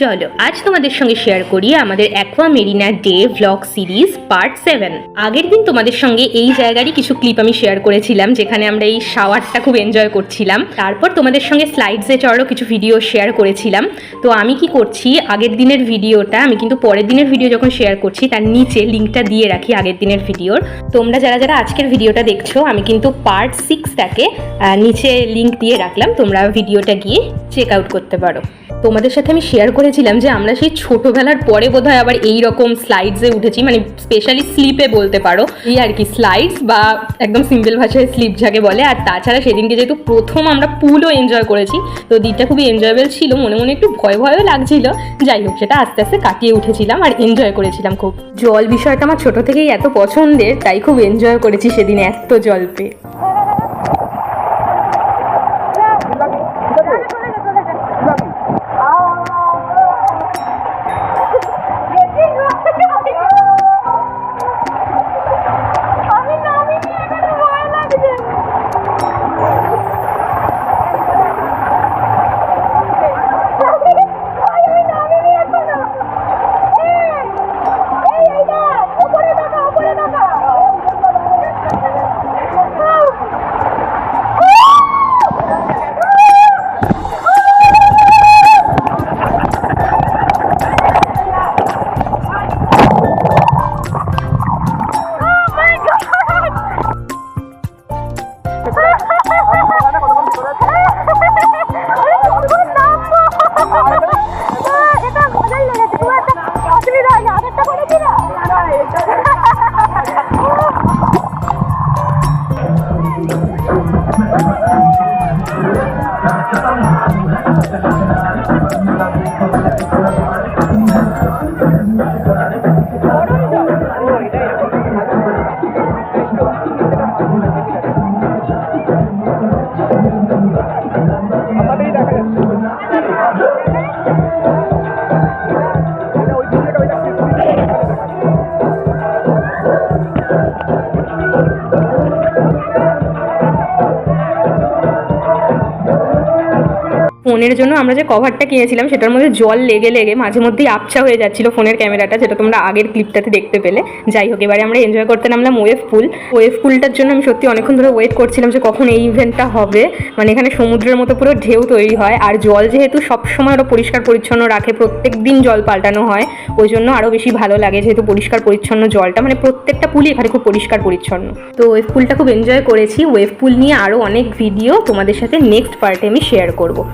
চলো আজ তোমাদের সঙ্গে শেয়ার করি আমাদের aqua Marina day vlog series part 7। আগের দিন তোমাদের সঙ্গে এই জায়গারই কিছু ক্লিপ আমি শেয়ার করেছিলাম, যেখানে আমরা এই শাওয়ারটা খুব এনজয় করছিলাম। তারপর তোমাদের সঙ্গে স্লাইডসে চড়ারও কিছু ভিডিও শেয়ার করেছিলাম। তো আমি কি করছি, আগের দিনের ভিডিওটা আমি কিন্তু পরের দিনের ভিডিও যখন শেয়ার করছি তার নিচে লিঙ্কটা দিয়ে রাখি আগের দিনের ভিডিওর। তোমরা যারা যারা আজকের ভিডিওটা দেখছো, আমি কিন্তু পার্ট 6টাকে নিচে লিঙ্ক দিয়ে রাখলাম, তোমরা ভিডিওটা গিয়ে চেক আউট করতে পারো। তোমাদের সাথে আমি শেয়ার করেছিলাম যে আমরা সেই ছোটোবেলার পরে বোধহয় আবার এই রকম স্লাইডসে উঠেছি, মানে স্পেশালি স্লিপে বলতে পারো, এই আর কি স্লাইডস বা একদম সিম্পল ভাষায় স্লিপ যাকে বলে। আর তাছাড়া সেদিনকে যেহেতু প্রথম আমরা পুলও এনজয় করেছি, তো দিনটা খুবই এনজয়েবল ছিল, মনে মনে একটু ভয় ভয়ও লাগছিল। যাই হোক, সেটা আস্তে আস্তে কাটিয়ে উঠেছিলাম আর এনজয় করেছিলাম খুব। জল বিষয়টা আমার ছোটো থেকেই এত পছন্দের, তাই খুব এনজয় করেছি সেদিন এত জল পেয়ে। ফোনের জন্য আমরা যে কভারটা কিনেছিলাম সেটার মধ্যে জল লেগে লেগে মাঝে মধ্যেই আবছা হয়ে যাচ্ছিল ফোনের ক্যামেরাটা, যেটা তোমরা আগের ক্লিপটাতে দেখতে পেলে। যাই হোক, এবারে আমরা এনজয় করতে নামলাম ওয়েভ পুলটার জন্য আমি সত্যি অনেকক্ষণ ধরে ওয়েট করছিলাম যে কখন এই ইভেন্টটা হবে। মানে এখানে সমুদ্রের মতো পুরো ঢেউ তৈরি হয়, আর জল যেহেতু সবসময় আরও পরিষ্কার পরিচ্ছন্ন রাখে, প্রত্যেক দিন জল পাল্টানো হয়, ওই জন্য আরও বেশি ভালো লাগে যেহেতু পরিষ্কার পরিচ্ছন্ন জলটা, মানে প্রত্যেকটা পুলই এখানে খুব পরিষ্কার পরিচ্ছন্ন। তো ওয়েভ পুলটা খুব এনজয় করেছি। ওয়েভ পুল নিয়ে আরও অনেক ভিডিও তোমাদের সাথে নেক্সট পার্টে আমি শেয়ার করবো।